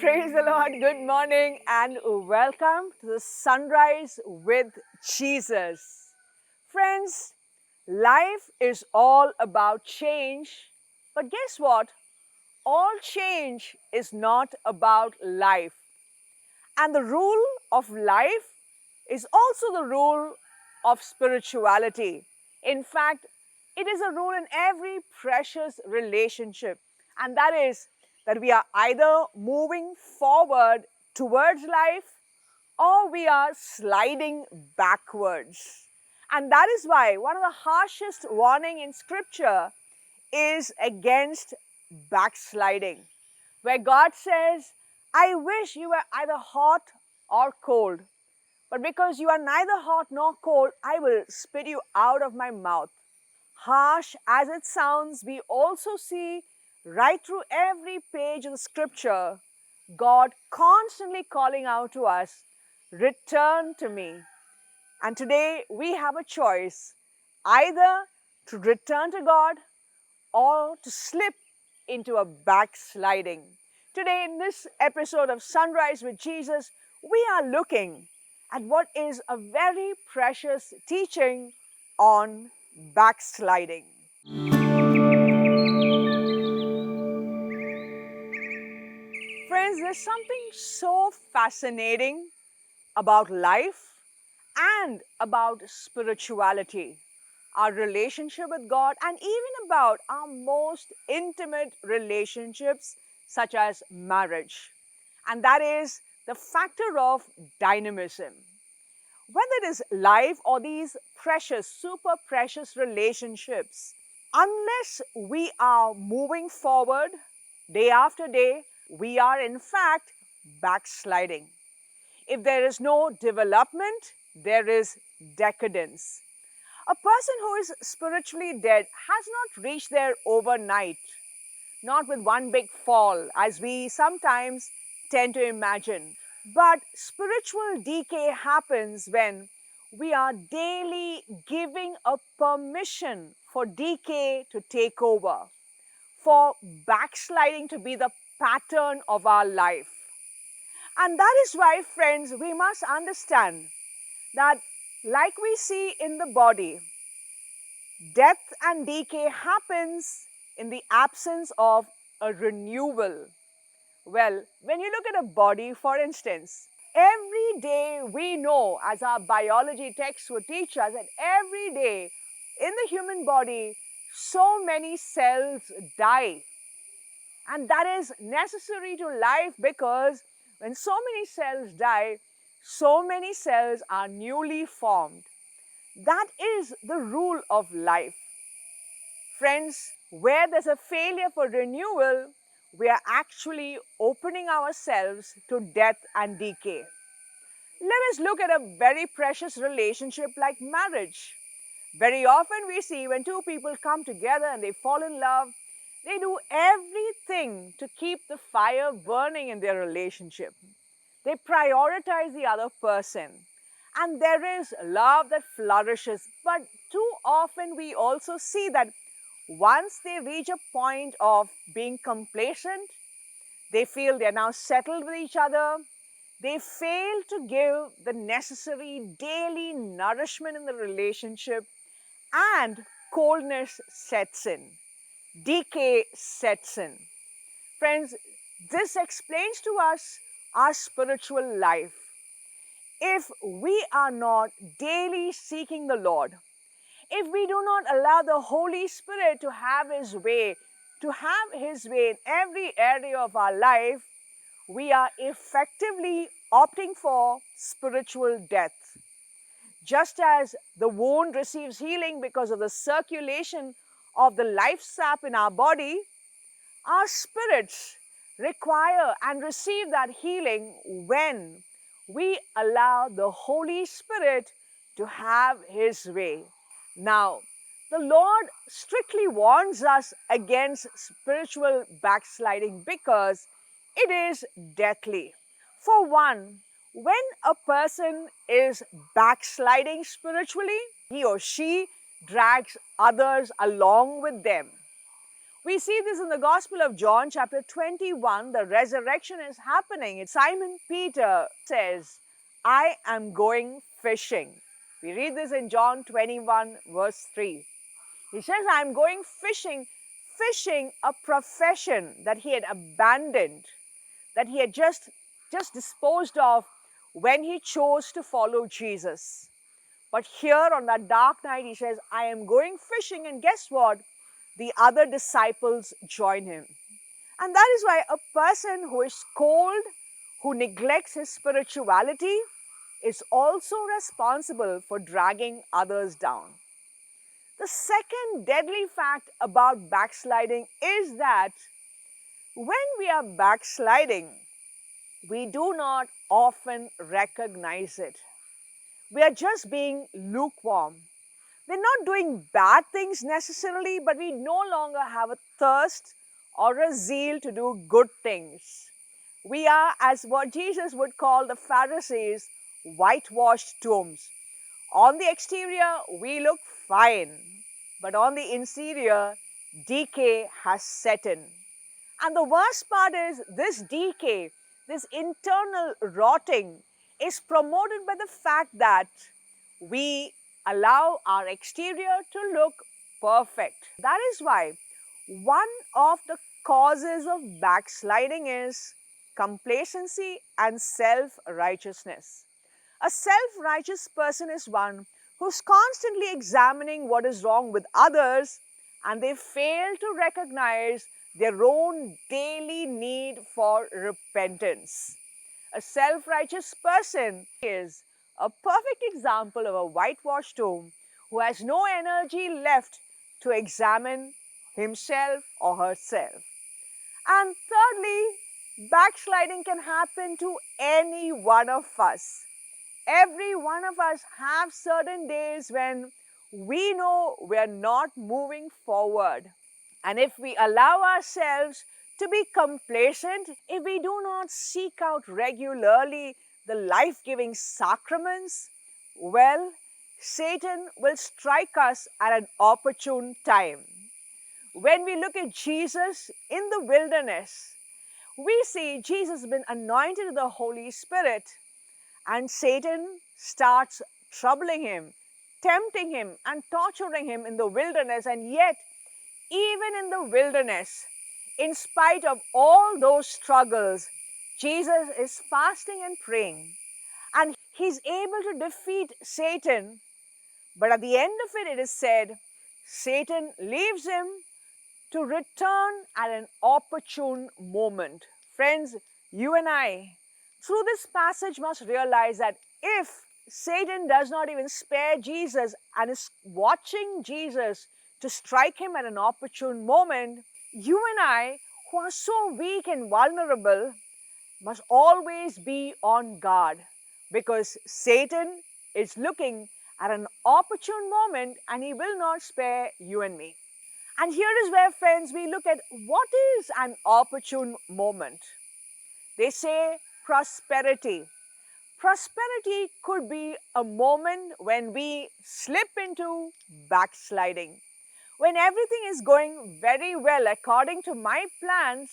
Praise the Lord. Good morning and welcome to the Sunrise with Jesus. Friends, life is all about change, but guess what? All change is not about life. And the rule of life is also the rule of spirituality. In fact, it is a rule in every precious relationship, and that is that we are either moving forward towards life or we are sliding backwards. And that is why one of the harshest warning in scripture is against backsliding, where God says, I wish you were either hot or cold, but because you are neither hot nor cold, I will spit you out of my mouth. Harsh as it sounds, we also see right through every page of the scripture, God constantly calling out to us, return to me. And today we have a choice, either to return to God or to slip into a backsliding. Today, in this episode of Sunrise with Jesus, we are looking at what is a very precious teaching on backsliding. Friends, there's something so fascinating about life and about spirituality, our relationship with God, and even about our most intimate relationships, such as marriage. And that is the factor of dynamism. Whether it is life or these precious, super precious relationships, unless we are moving forward day after day, we are in fact backsliding. If there is no development, there is decadence. A person who is spiritually dead has not reached there overnight, not with one big fall, as we sometimes tend to imagine. But spiritual decay happens when we are daily giving a permission for decay to take over, for backsliding to be the pattern of our life. And that is why, friends, we must understand that, like we see in the body, death and decay happens in the absence of a renewal. Well, when you look at a body, for instance, every day we know, as our biology texts would teach us, that every day in the human body, so many cells die. And that is necessary to life because when so many cells die, so many cells are newly formed. That is the rule of life. Friends, where there's a failure for renewal, we are actually opening ourselves to death and decay. Let us look at a very precious relationship like marriage. Very often we see when two people come together and they fall in love, they do everything to keep the fire burning in their relationship. They prioritize the other person. And there is love that flourishes. But too often we also see that once they reach a point of being complacent, they feel they're now settled with each other, they fail to give the necessary daily nourishment in the relationship, and coldness sets in, decay sets in. Friends, this explains to us our spiritual life. If we are not daily seeking the Lord, if we do not allow the Holy Spirit to have His way in every area of our life, we are effectively opting for spiritual death. Just as the wound receives healing because of the circulation of the life sap in our body, our spirits require and receive that healing when we allow the Holy Spirit to have His way. Now, the Lord strictly warns us against spiritual backsliding because it is deathly. For one, when a person is backsliding spiritually, he or she drags others along with them. We see this in the Gospel of John, chapter 21. The resurrection is happening. Simon Peter says, I am going fishing. We read this in John 21, verse 3. He says, I'm going fishing, fishing a profession that he had abandoned, that he had just disposed of when he chose to follow Jesus. But here on that dark night, he says, I am going fishing, and guess what? The other disciples join him. And that is why a person who is cold, who neglects his spirituality, is also responsible for dragging others down. The second deadly fact about backsliding is that when we are backsliding, we do not often recognize it. We are just being lukewarm. We're not doing bad things necessarily, but we no longer have a thirst or a zeal to do good things. We are, as what Jesus would call the Pharisees, whitewashed tombs. On the exterior, we look fine, but on the interior, decay has set in. And the worst part is this decay, this internal rotting, is promoted by the fact that we allow our exterior to look perfect. That is why one of the causes of backsliding is complacency and self-righteousness. A self-righteous person is one who's constantly examining what is wrong with others, and they fail to recognize their own daily need for repentance. A self-righteous person is a perfect example of a whitewashed tomb who has no energy left to examine himself or herself. And thirdly, backsliding can happen to any one of us. Every one of us have certain days when we know we're not moving forward. And if we allow ourselves to be complacent, if we do not seek out regularly the life-giving sacraments, well, Satan will strike us at an opportune time. When we look at Jesus in the wilderness, we see Jesus has been anointed with the Holy Spirit, and Satan starts troubling him, tempting him, and torturing him in the wilderness. And yet, even in the wilderness, in spite of all those struggles, Jesus is fasting and praying, and he's able to defeat Satan. But at the end of it, it is said, Satan leaves him to return at an opportune moment. Friends, you and I, through this passage, must realize that if Satan does not even spare Jesus and is watching Jesus to strike him at an opportune moment, you and I, who are so weak and vulnerable, must always be on guard, because Satan is looking at an opportune moment and he will not spare you and me. And here is where, friends, we look at what is an opportune moment. They say prosperity. Prosperity could be a moment when we slip into backsliding. When everything is going very well according to my plans,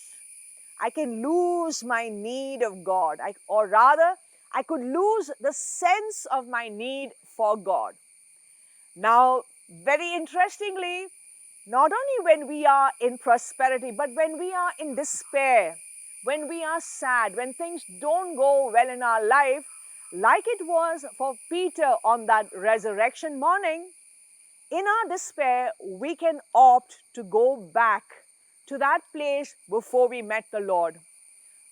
I can lose my need of God, or rather, I could lose the sense of my need for God. Now, very interestingly, not only when we are in prosperity, but when we are in despair, when we are sad, when things don't go well in our life, like it was for Peter on that resurrection morning, in our despair, we can opt to go back to that place before we met the Lord.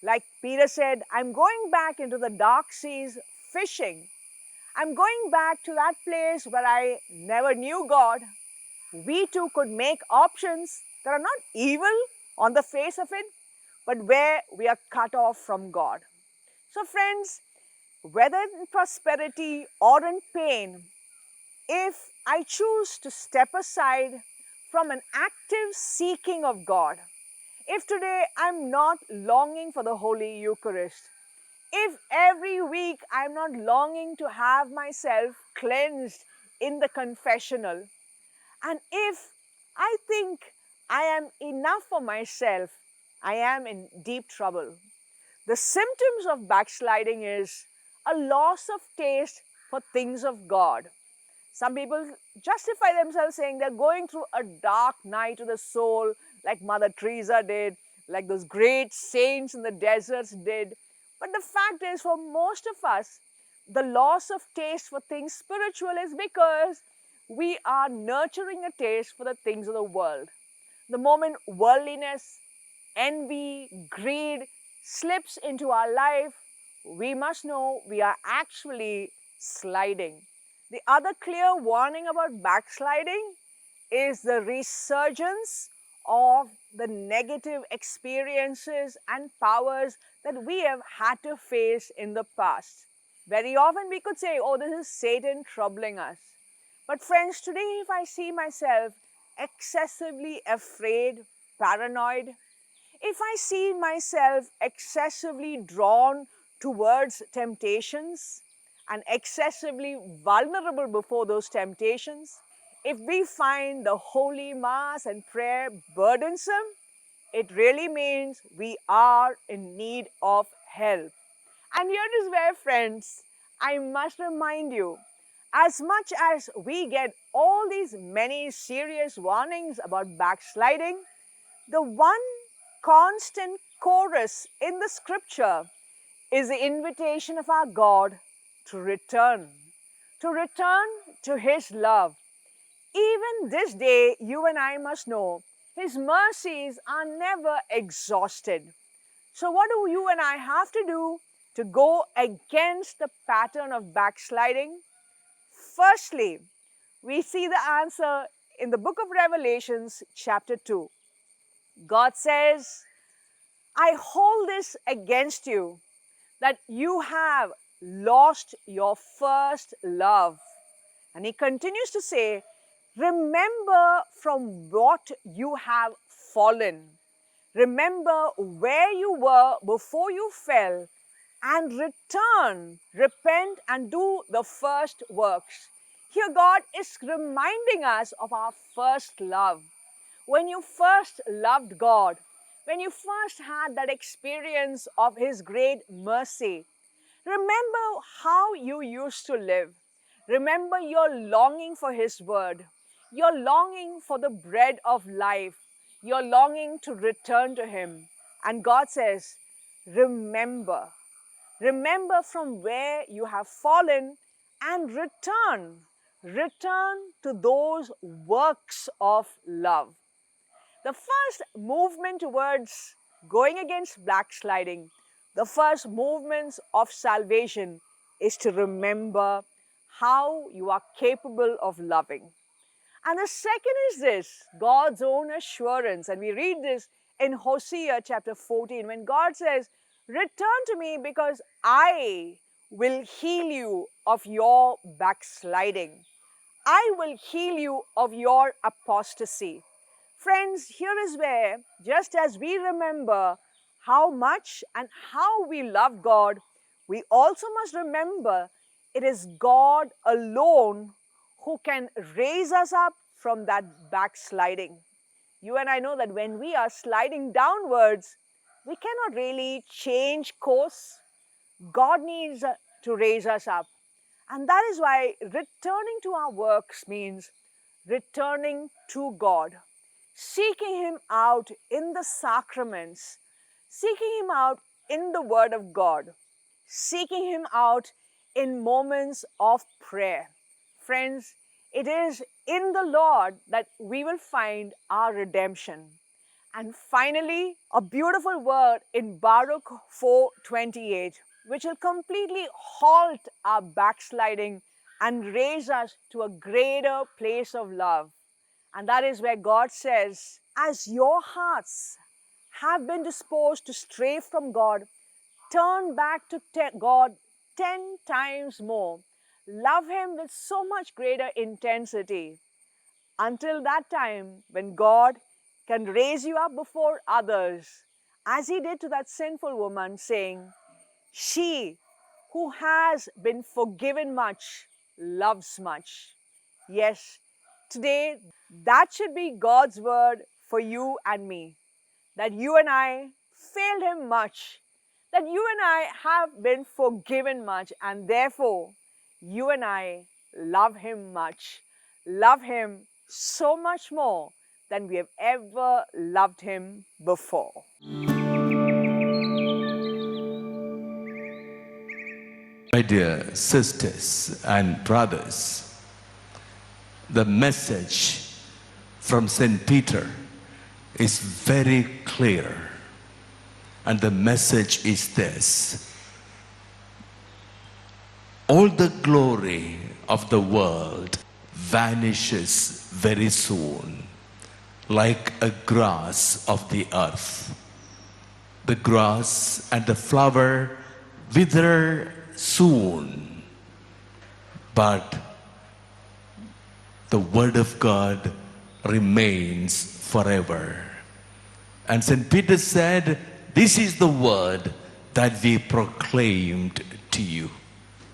Like Peter said, I'm going back into the dark seas fishing. I'm going back to that place where I never knew God. We too could make options that are not evil on the face of it, but where we are cut off from God. So friends, whether in prosperity or in pain, if I choose to step aside from an active seeking of God, if today I'm not longing for the Holy Eucharist, if every week I'm not longing to have myself cleansed in the confessional, and if I think I am enough for myself, I am in deep trouble. The symptoms of backsliding is a loss of taste for things of God. Some people justify themselves saying they're going through a dark night of the soul, like Mother Teresa did, like those great saints in the deserts did. But the fact is, for most of us, the loss of taste for things spiritual is because we are nurturing a taste for the things of the world. The moment worldliness, envy, greed slips into our life, we must know we are actually sliding. The other clear warning about backsliding is the resurgence of the negative experiences and powers that we have had to face in the past. Very often we could say, oh, this is Satan troubling us. But friends, today if I see myself excessively afraid, paranoid, if I see myself excessively drawn towards temptations and excessively vulnerable before those temptations, if we find the Holy Mass and prayer burdensome, it really means we are in need of help. And here is where, friends, I must remind you, as much as we get all these many serious warnings about backsliding, the one constant chorus in the scripture is the invitation of our God to return to His love. Even this day, you and I must know His mercies are never exhausted. So, what do you and I have to do to go against the pattern of backsliding? Firstly, we see the answer in the book of Revelations, chapter 2. God says, I hold this against you, that you have lost your first love. And He continues to say, remember from what you have fallen. Remember where you were before you fell, and return, repent, and do the first works. Here, God is reminding us of our first love. When you first loved God, when you first had that experience of His great mercy, remember how you used to live. Remember your longing for His word, your longing for the bread of life, your longing to return to Him. And God says, remember. Remember from where you have fallen and return. Return to those works of love. The first movement towards going against backsliding, the first movements of salvation is to remember how you are capable of loving. And the second is this, God's own assurance. And we read this in Hosea chapter 14 when God says, return to me because I will heal you of your backsliding. I will heal you of your apostasy. Friends, here is where, just as we remember how much and how we love God, we also must remember it is God alone who can raise us up from that backsliding. You and I know that when we are sliding downwards, we cannot really change course. God needs to raise us up. And that is why returning to our works means returning to God, seeking Him out in the sacraments, seeking Him out in the Word of God, seeking Him out in moments of prayer. Friends, it is in the Lord that we will find our redemption. And finally, a beautiful word in Baruch 4:28, which will completely halt our backsliding and raise us to a greater place of love. And that is where God says, as your hearts have been disposed to stray from God, turn back to God 10 times more. Love Him with so much greater intensity. Until that time when God can raise you up before others, as He did to that sinful woman, saying, she who has been forgiven much loves much. Yes, today that should be God's word for you and me, that you and I failed Him much, that you and I have been forgiven much, and therefore you and I love Him much, love Him so much more than we have ever loved Him before. My dear sisters and brothers, the message from St. Peter is very clear. And the message is this: all the glory of the world vanishes very soon, like a grass of the earth. The grass and the flower wither soon, but the Word of God remains forever. And St. Peter said, this is the word that we proclaimed to you.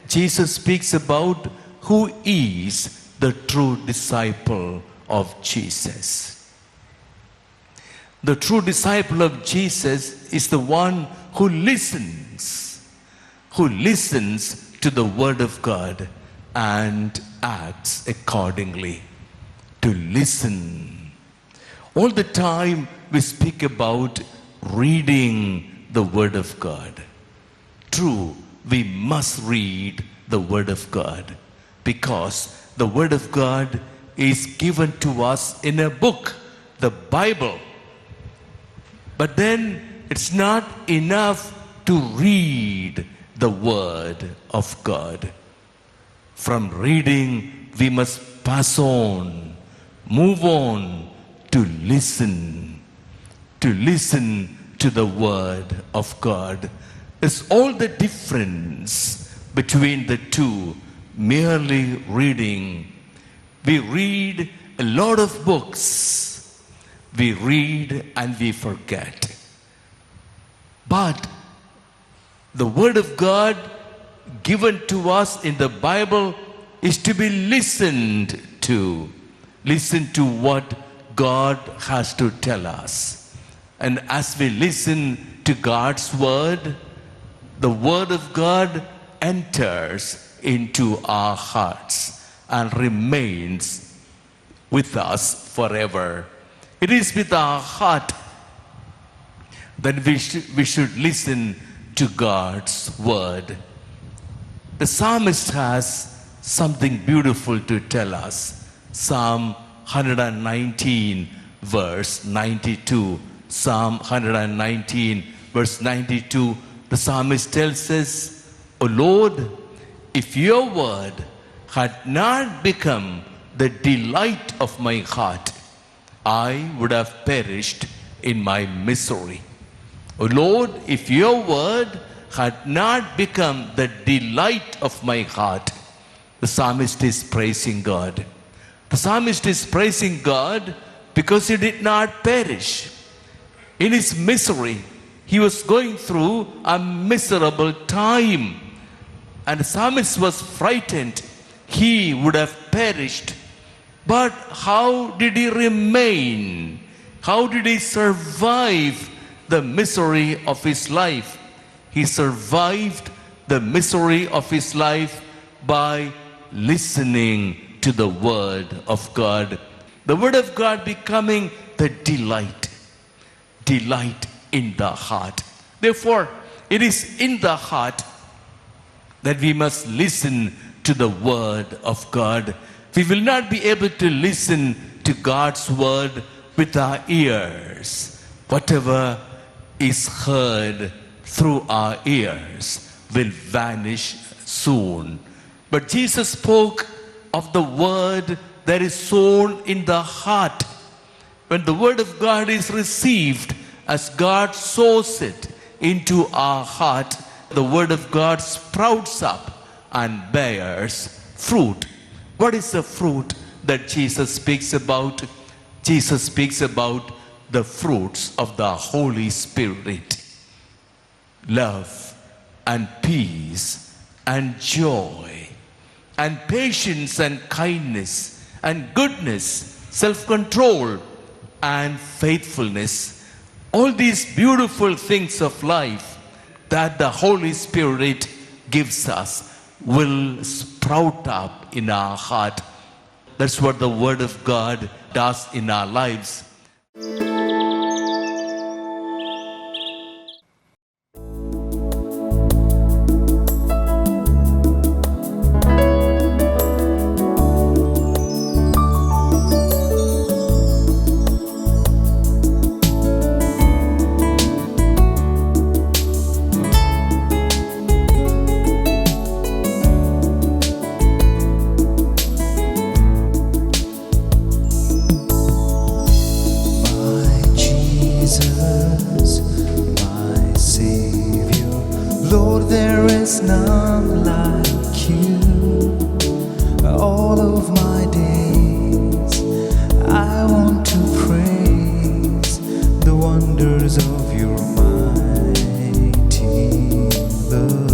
Jesus speaks about who is the true disciple of Jesus. The true disciple of Jesus is the one who listens to the Word of God and acts accordingly. To listen. All the time we speak about reading the Word of God. True, we must read the Word of God because the Word of God is given to us in a book, the Bible. But then it's not enough to read the Word of God. From reading, we must pass on, move on to listen to the Word of God. Is all the difference between the two, merely reading. We read a lot of books. We read and we forget. But the Word of God given to us in the Bible is to be listened to. Listen to what God has to tell us. And as we listen to God's Word, the Word of God enters into our hearts and remains with us forever. It is with our heart that we should listen to God's Word. The psalmist has something beautiful to tell us. Psalm 119, verse 92. Psalm 119, verse 92, the psalmist tells us, O Lord, if your word had not become the delight of my heart, I would have perished in my misery. O Lord, if your word had not become the delight of my heart, the psalmist is praising God. The psalmist is praising God because he did not perish. In his misery, he was going through a miserable time. And the psalmist was frightened. He would have perished. But how did he remain? How did he survive the misery of his life? He survived the misery of his life by listening to the Word of God. The Word of God becoming the delight in the heart. Therefore, it is in the heart that we must listen to the Word of God. We will not be able to listen to God's Word with our ears. Whatever is heard through our ears will vanish soon. But Jesus spoke of the Word that is sown in the heart. When the Word of God is received as God sows it into our heart, the Word of God sprouts up and bears fruit. What is the fruit that Jesus speaks about? Jesus speaks about the fruits of the Holy Spirit. Love and peace and joy and patience and kindness and goodness, self-control, and faithfulness. All these beautiful things of life that the Holy Spirit gives us will sprout up in our heart. That's what the Word of God does in our lives. Lord, there is none like you. All of my days I want to praise the wonders of your mighty love.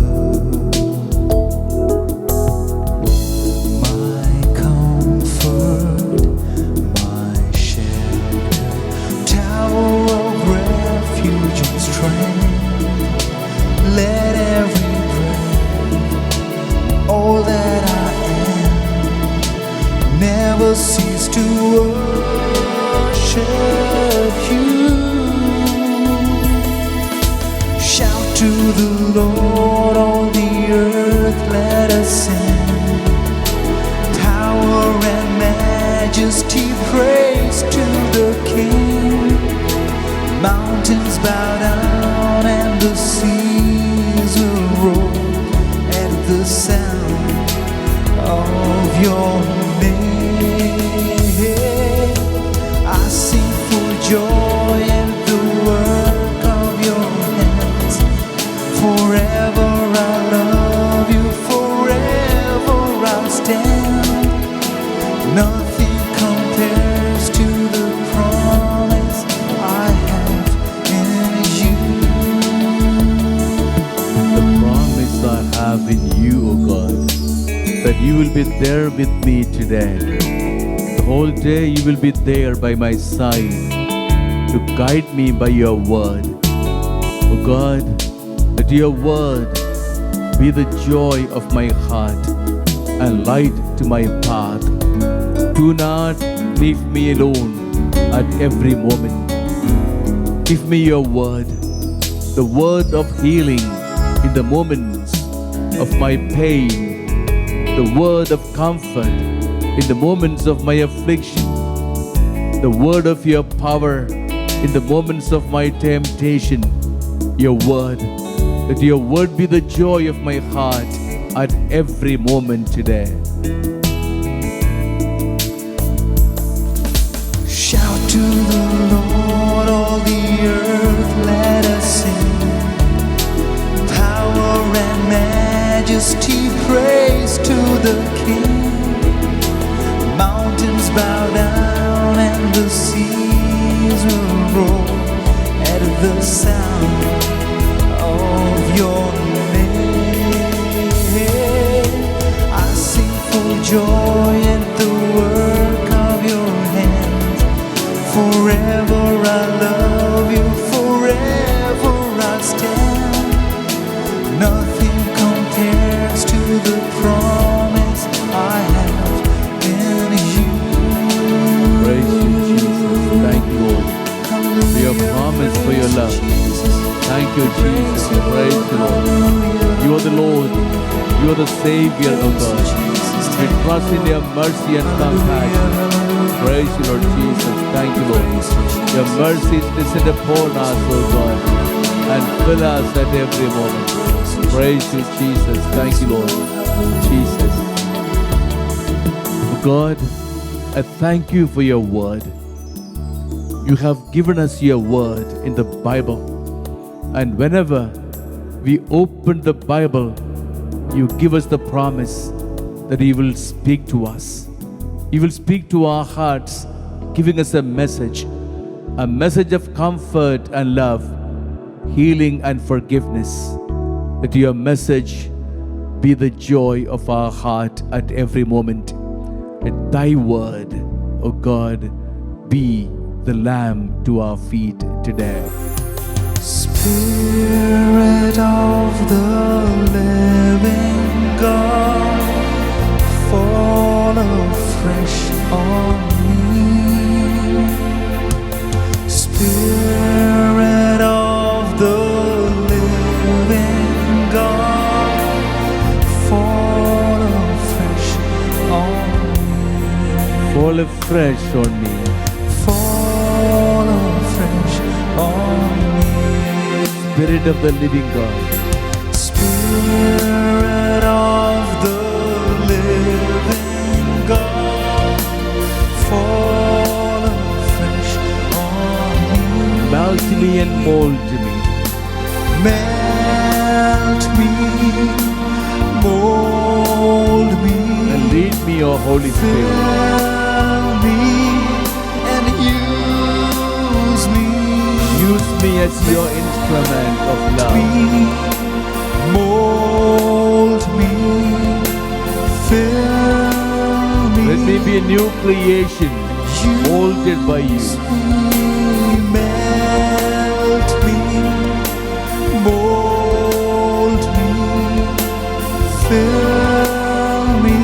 My comfort, my shelter, tower of refuge and strength. Let every breath, all that I am, never cease to worship you. Shout to the Lord, all the earth, let us sing. Power and majesty, praise to the King. Mountains bow down and the seas will roar at the sound of your name. I sing for joy at the work of your hands. Forever I love you, forever I'll stand. Nothing compares to the promise I have in you. The promise I have in you, O God, that you will be there with me today. The whole day you will be there by my side to guide me by your word. O God, let your word be the joy of my heart and light to my path. Do not leave me alone at every moment. Give me your word, the word of healing in the moments of my pain, the word of comfort in the moments of my affliction, the word of your power in the moments of my temptation. Your word, let your word be the joy of my heart at every moment today. Shout to the Lord, all the earth, let us sing. Power and majesty, praise to the King. Mountains bow down and the seas will roar at the sound of your name. I sing for joy at the work of your hands. Forever I love you, forever I stand. Nothing compares to the promise I have in you. Praise you, Jesus. Thank you, Lord, for your promise, for your love. Thank you, Jesus. Praise the Lord. You are the Lord. You are the Savior, O God. We trust in your mercy and compassion. Praise you, Lord Jesus. Thank you, Lord. Your mercies descend upon us, O God, and fill us at every moment. Praise you, Jesus. Thank you, Lord. Jesus. O God, I thank you for your word. You have given us your word in the Bible. And whenever we open the Bible, you give us the promise that you will speak to us. You will speak to our hearts, giving us a message of comfort and love, healing and forgiveness. Let your message be the joy of our heart at every moment. Let thy word, O God, be the Lamb to our feet today. Spirit of the living God, fall afresh on me. Spirit of the living God, fall afresh on me. Fall afresh on me. Fall afresh on me. Spirit of the living God, Spirit of the living God, fall afresh on me. melt me and mold me. Melt me, mold me, And lead me, O Holy Spirit. fill me, and use me. Use me as your instrument of love. Mold me, fill me. Let me be a new creation, molded by you. Melt me, mold me, fill me,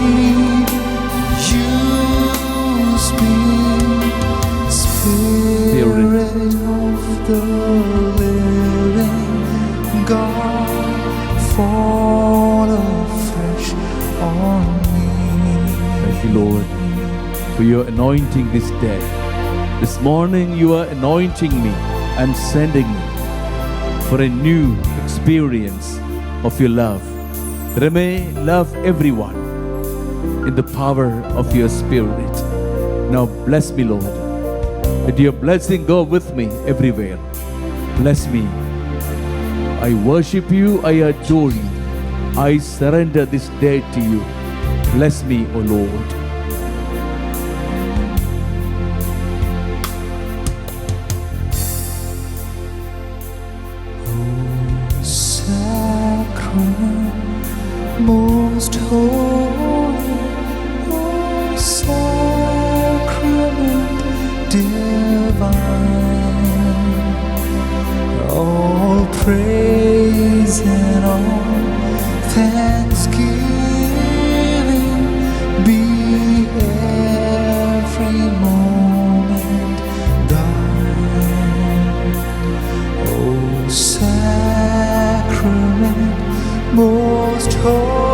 use me. Spirit of the living God, fall afresh on me. Thank you, Lord, for your anointing this day. This morning you are anointing me and sending me for a new experience of your love, that I may love everyone in the power of your Spirit. Now bless me, Lord. Let your blessing go with me everywhere. Bless me. I worship you, I adore you. I surrender this day to you. Bless me, O Lord. Sacrament most holy, oh sacrament divine, all praise and all thanksgiving be every moment thine. Oh sacrament most holy,